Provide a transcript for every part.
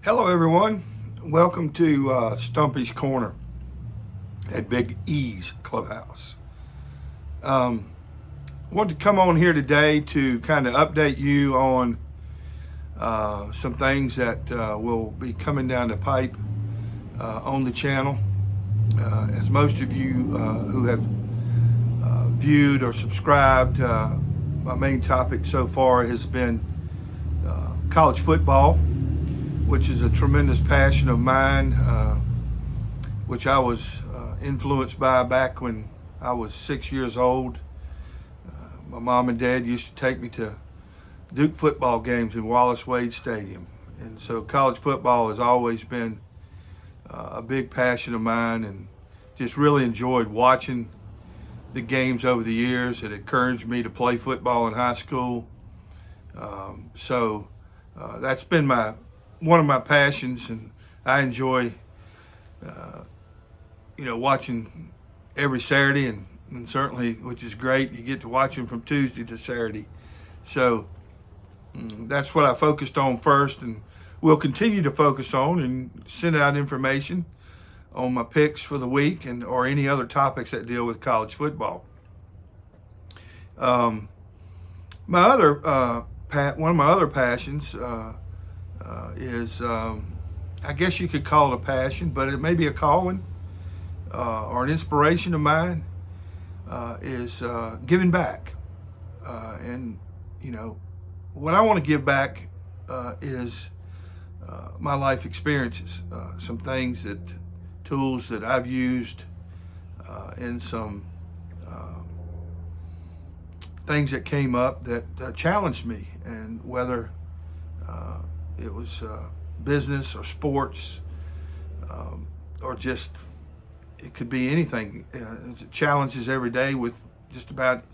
Hello, everyone. Welcome to Stumpy's Corner at Big E's Clubhouse. Um, wanted to come on here today to kind of update you on some things that will be coming down the pipe on the channel. As most of you who have viewed or subscribed, my main topic so far has been college football, which is a tremendous passion of mine, which I was influenced by back when I was 6 years old. My mom and dad used to take me to Duke football games in Wallace Wade Stadium. And so college football has always been a big passion of mine, and just really enjoyed watching the games over the years. It encouraged me to play football in high school. That's been one of my passions, and I enjoy, watching every Saturday, and certainly, which is great, you get to watch them from Tuesday to Saturday. So that's what I focused on first, and will continue to focus on, and send out information on my picks for the week or any other topics that deal with college football. One of my other passions is, I guess you could call it a passion, but it may be a calling or an inspiration of mine, is giving back. And, what I want to give back is my life experiences, some tools that I've used, and some things that came up that challenged me, and whether it was business or sports, or just, it could be anything. Challenges every day with just about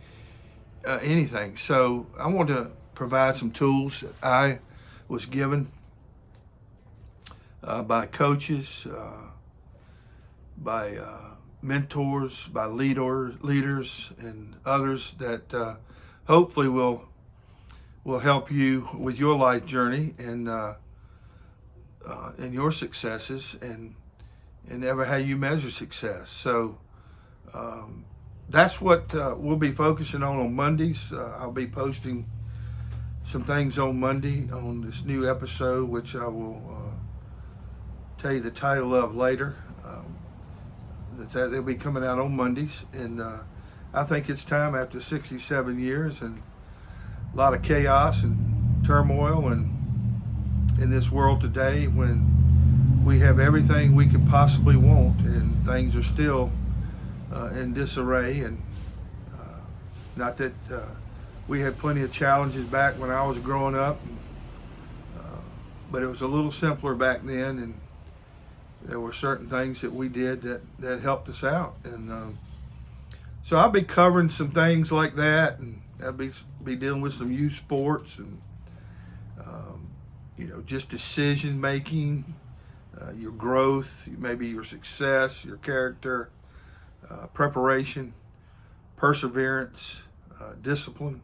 anything. So I want to provide some tools that I was given by coaches, by mentors, by leaders, and others that hopefully will help you with your life journey and your successes, and ever how you measure success. So that's what we'll be focusing on Mondays. I'll be posting some things on Monday on this new episode, which I will tell you the title of later. They'll be coming out on Mondays, and I think it's time, after 67 years and a lot of chaos and turmoil and in this world today, when we have everything we could possibly want and things are still in disarray. And not that we had plenty of challenges back when I was growing up, but it was a little simpler back then, and there were certain things that we did that helped us out. And so I'll be covering some things like that, and I'll be dealing with some youth sports, and just decision making, your growth, maybe your success, your character, preparation, perseverance, discipline,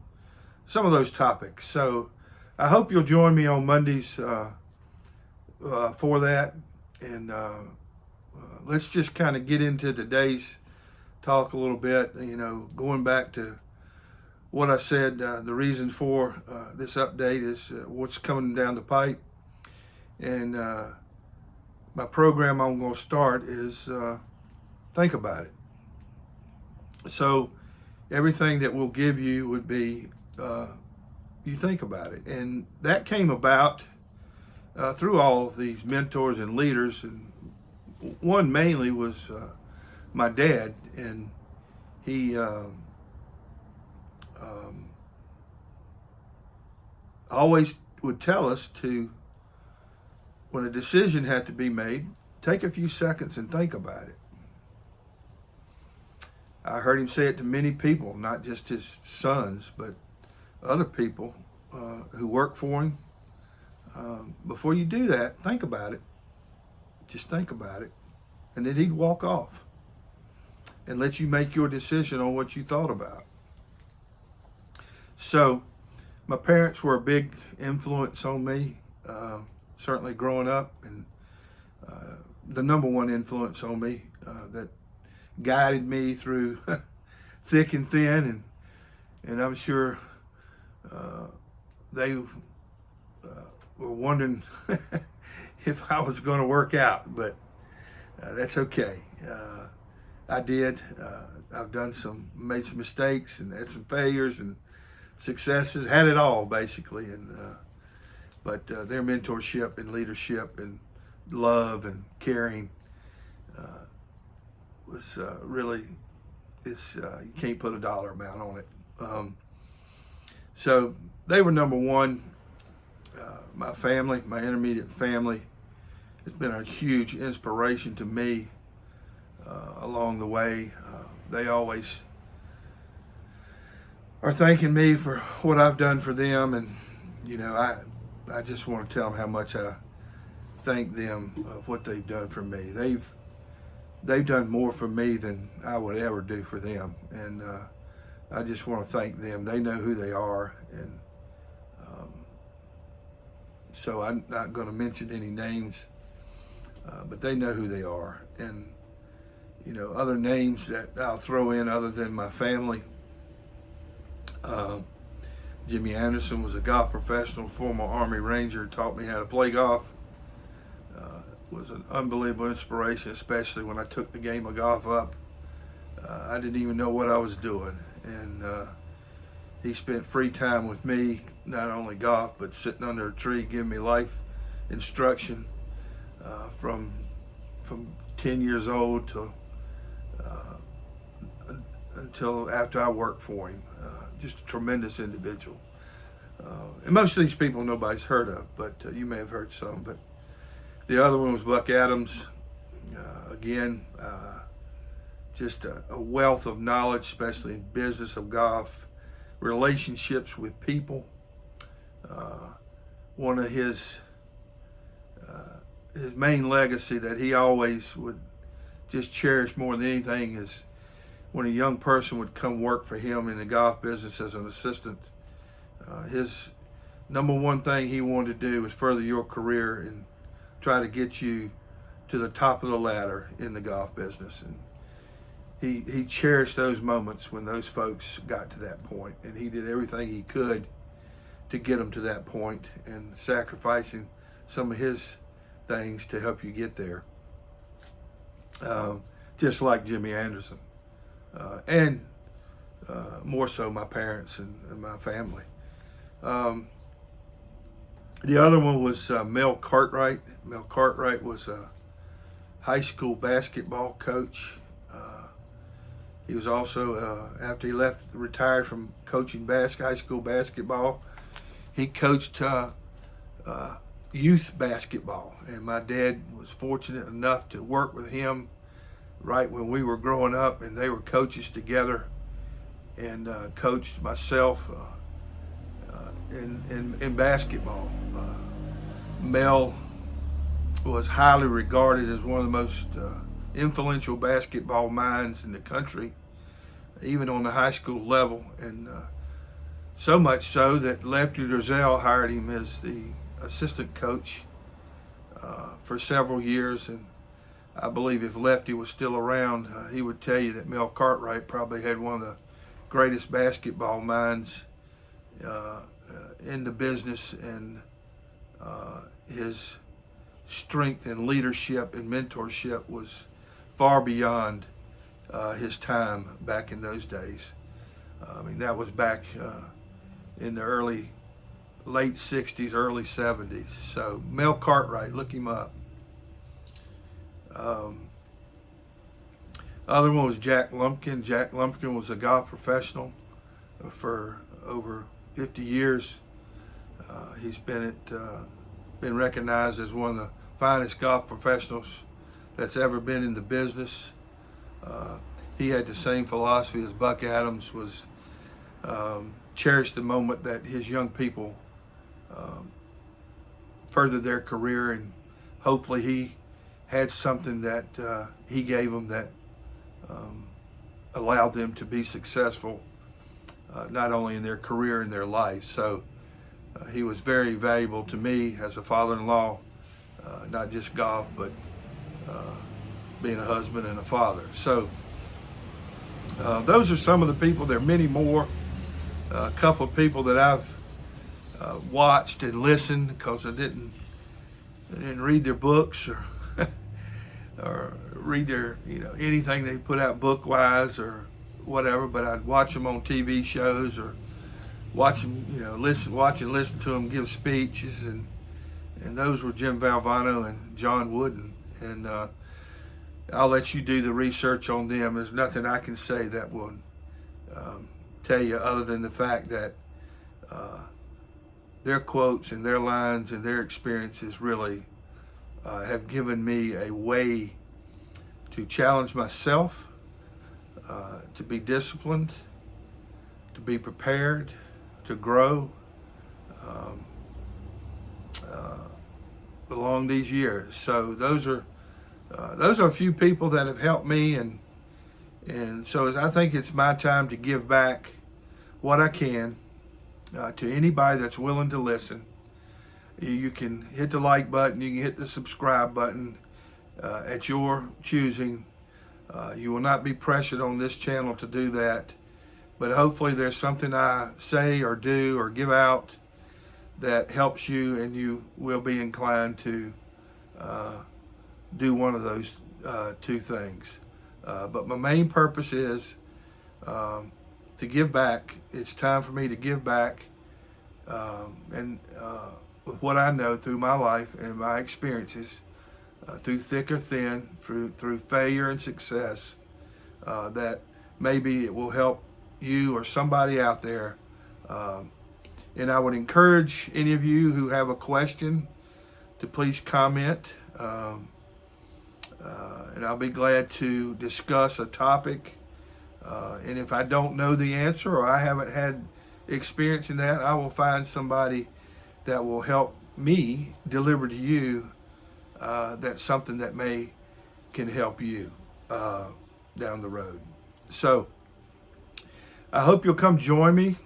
some of those topics. So I hope you'll join me on Mondays for that. And let's just kind of get into today's talk a little bit, going back to what I said. The reason for this update is what's coming down the pipe. And my program I'm going to start is think about it. So everything that we'll give you would be, you think about it. And that came about through all of these mentors and leaders. And one mainly was my dad. And he always would tell us to, when a decision had to be made, take a few seconds and think about it. I heard him say it to many people, not just his sons, but other people who work for him. Before you do that, think about it. Just think about it. And then he'd walk off and let you make your decision on what you thought about. So my parents were a big influence on me. certainly growing up, and the number one influence on me that guided me through thick and thin, and I'm sure they were wondering if I was going to work out, but that's okay. I did. I've made some mistakes and had some failures and successes, had it all basically, and but their mentorship and leadership and love and caring was really, you can't put a dollar amount on it. So they were number one. My family, my intermediate family, has been a huge inspiration to me along the way. They always are thanking me for what I've done for them, and I just want to tell them how much I thank them of what they've done for me. They've done more for me than I would ever do for them, and I just want to thank them. They know who they are, and so I'm not going to mention any names, but they know who they are. And other names that I'll throw in other than my family. Jimmy Anderson was a golf professional, former Army Ranger, taught me how to play golf. Was an unbelievable inspiration, especially when I took the game of golf up. I didn't even know what I was doing, and he spent free time with me, not only golf, but sitting under a tree giving me life instruction from 10 years old until after I worked for him. Just a tremendous individual. And most of these people nobody's heard of, but you may have heard some. But the other one was Buck Adams. Again, just a wealth of knowledge, especially in business of golf, relationships with people. One of his main legacy that he always would just cherish more than anything is when a young person would come work for him in the golf business as an assistant. His number one thing he wanted to do was further your career and try to get you to the top of the ladder in the golf business. And he cherished those moments when those folks got to that point, and he did everything he could to get them to that point, and sacrificing some of his things to help you get there. Just like Jimmy Anderson, and more so my parents and my family. The other one was Mel Cartwright. Mel Cartwright was a high school basketball coach. He was also, after he retired from coaching high school basketball, he coached youth basketball. And my dad was fortunate enough to work with him right when we were growing up, and they were coaches together, and coached myself in basketball. Mel was highly regarded as one of the most influential basketball minds in the country, even on the high school level, and so much so that Lefty Driesell hired him as the assistant coach for several years. And I believe if Lefty was still around, he would tell you that Mel Cartwright probably had one of the greatest basketball minds in the business, and his strength and leadership and mentorship was far beyond his time back in those days. I mean, that was back in the late 60s, early 70s. So Mel Cartwright, look him up. Other one was Jack Lumpkin. Jack Lumpkin was a golf professional for over 50 years. He's been recognized as one of the finest golf professionals that's ever been in the business. He had the same philosophy as Buck Adams, was cherish the moment that his young people further their career, and hopefully he had something that he gave them that allowed them to be successful, not only in their career and their life. So he was very valuable to me as a father-in-law, not just golf, but being a husband and a father. So those are some of the people. There are many more. A couple of people that I've watched and listened because I didn't read their books or or read their anything they put out book wise or whatever. But I'd watch them on TV shows or watch them, watch and listen to them give speeches, and those were Jim Valvano and John Wooden. And I'll let you do the research on them. There's nothing I can say that will tell you other than the fact that their quotes and their lines and their experiences really have given me a way to challenge myself, to be disciplined, to be prepared, to grow along these years. So those are a few people that have helped me, and so I think it's my time to give back what I can to anybody that's willing to listen. You can hit the like button, you can hit the subscribe button at your choosing. You will not be pressured on this channel to do that, but hopefully there's something I say or do or give out that helps you, and you will be inclined to do one of those two things. But my main purpose is to give back. It's time for me to give back, and with what I know through my life and my experiences, through thick or thin, through failure and success, that maybe it will help you or somebody out there. And I would encourage any of you who have a question to please comment, and I'll be glad to discuss a topic. And if I don't know the answer or I haven't had experience in that, I will find somebody that will help me deliver to you that's something that can help you down the road. So I hope you'll come join me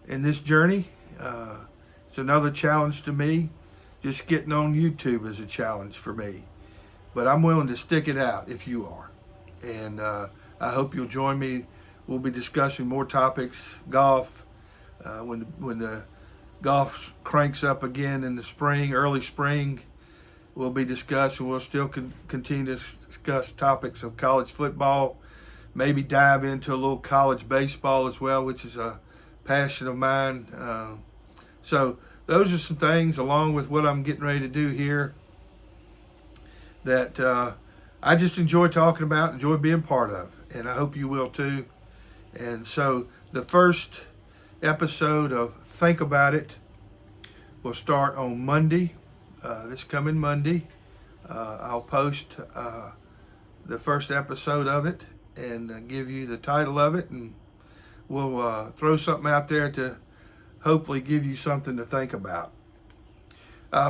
in this journey. It's another challenge to me. Just getting on YouTube is a challenge for me, but I'm willing to stick it out if you are. And I hope you'll join me. We'll be discussing more topics, golf, when the golf cranks up again in the spring, early spring. We'll be discussing. We'll still continue to discuss topics of college football, maybe dive into a little college baseball as well, which is a passion of mine. So those are some things, along with what I'm getting ready to do here, that I just enjoy talking about, enjoy being part of, and I hope you will too. And so the first episode of Think About It will start on Monday, this coming Monday. I'll post the first episode of it and give you the title of it, and we'll throw something out there to hopefully give you something to think about.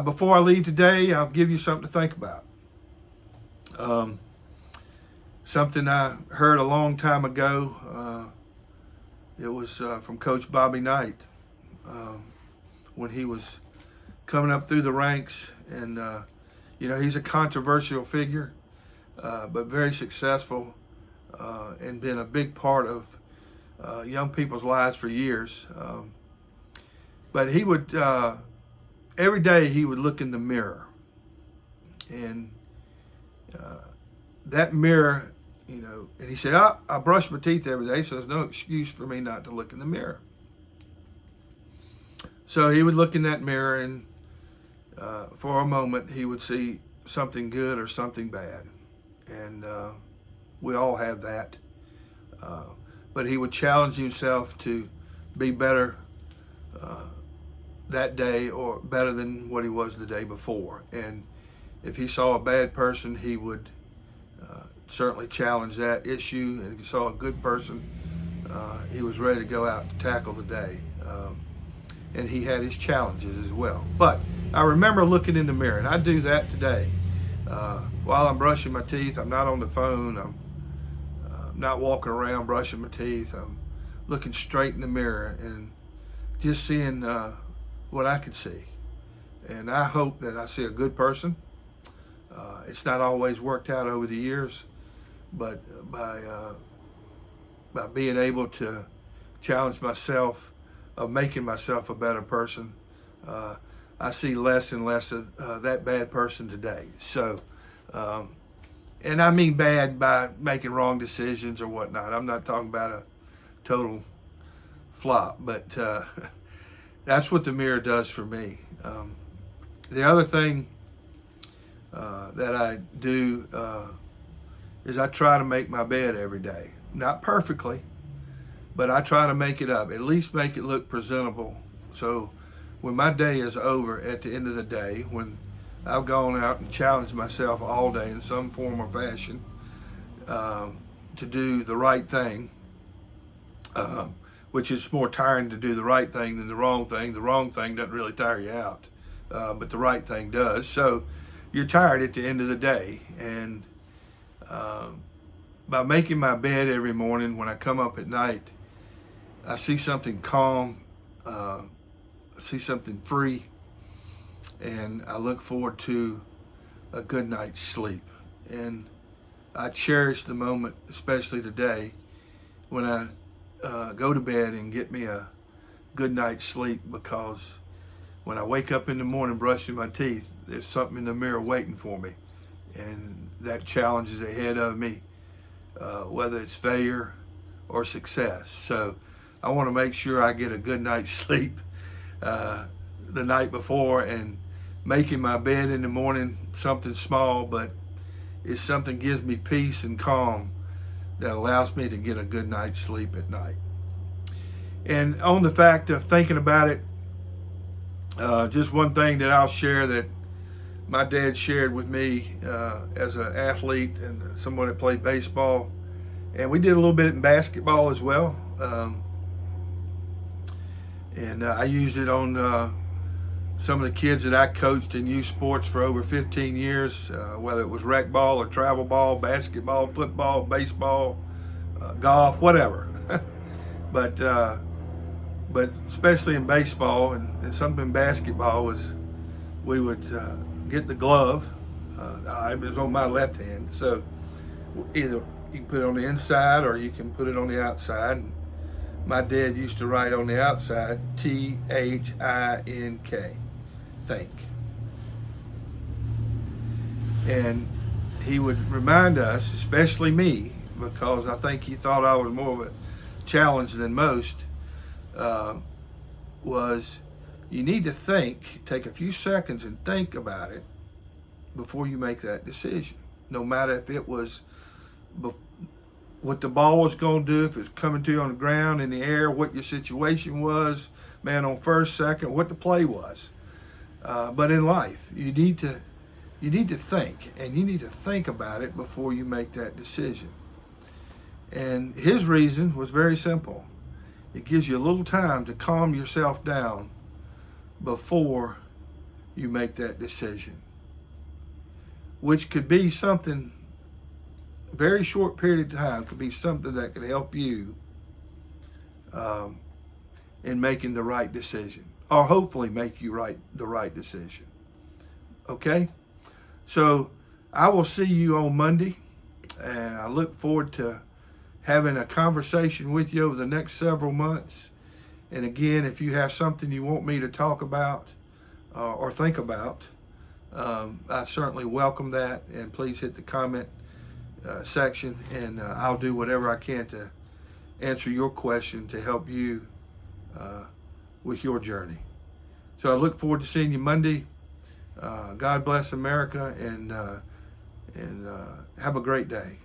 Before I leave today, I'll give you something to think about. Something I heard a long time ago. It was from Coach Bobby Knight when he was coming up through the ranks, and he's a controversial figure, but very successful, and been a big part of young people's lives for years. But he would every day he would look in the mirror, and that mirror, and he said, I brush my teeth every day, so there's no excuse for me not to look in the mirror. So he would look in that mirror, and for a moment he would see something good or something bad. And we all have that. But he would challenge himself to be better that day, or better than what he was the day before. And if he saw a bad person, he would certainly challenge that issue. And if he saw a good person, he was ready to go out to tackle the day. And he had his challenges as well. But I remember looking in the mirror, and I do that today. While I'm brushing my teeth, I'm not on the phone, I'm not walking around brushing my teeth. I'm looking straight in the mirror and just seeing what I could see. And I hope that I see a good person. It's not always worked out over the years, but by being able to challenge myself of making myself a better person, I see less and less of that bad person today. So, and I mean bad by making wrong decisions or whatnot. I'm not talking about a total flop, but that's what the mirror does for me. The other thing that I do is I try to make my bed every day. Not perfectly, but I try to make it up, at least make it look presentable. So when my day is over at the end of the day, when I've gone out and challenged myself all day in some form or fashion to do the right thing, which is more tiring to do the right thing than the wrong thing. The wrong thing doesn't really tire you out, but the right thing does. So you're tired at the end of the day. And by making my bed every morning, when I come up at night, I see something calm, I see something free, and I look forward to a good night's sleep. And I cherish the moment, especially today, when I go to bed and get me a good night's sleep, because when I wake up in the morning brushing my teeth, there's something in the mirror waiting for me, and that challenge is ahead of me, whether it's failure or success. So I want to make sure I get a good night's sleep the night before, and making my bed in the morning something small, but it's something gives me peace and calm that allows me to get a good night's sleep at night. And on the fact of thinking about it, just one thing that I'll share that my dad shared with me as an athlete and someone that played baseball, and we did a little bit in basketball as well. And I used it on some of the kids that I coached in youth sports for over 15 years, whether it was rec ball or travel ball, basketball, football, baseball, golf, whatever. But especially in baseball and some in basketball was we would get the glove. It was on my left hand, so either you can put it on the inside or you can put it on the outside. And my dad used to write on the outside, T-H-I-N-K, think. And he would remind us, especially me, because I think he thought I was more of a challenge than most, was you need to think, take a few seconds and think about it before you make that decision. No matter if it was what the ball was going to do, if it was coming to you on the ground, in the air, what your situation was, man on first, second, what the play was. But in life, you need to think, and you need to think about it before you make that decision. And his reason was very simple. It gives you a little time to calm yourself down before you make that decision, which could be something very short period of time, could be something that could help you in making the right decision, or hopefully make you the right decision. Okay? So I will see you on Monday, and I look forward to having a conversation with you over the next several months. And again, if you have something you want me to talk about or think about, I certainly welcome that. And please hit the comment section, and I'll do whatever I can to answer your question to help you with your journey. So I look forward to seeing you Monday. God bless America, and have a great day.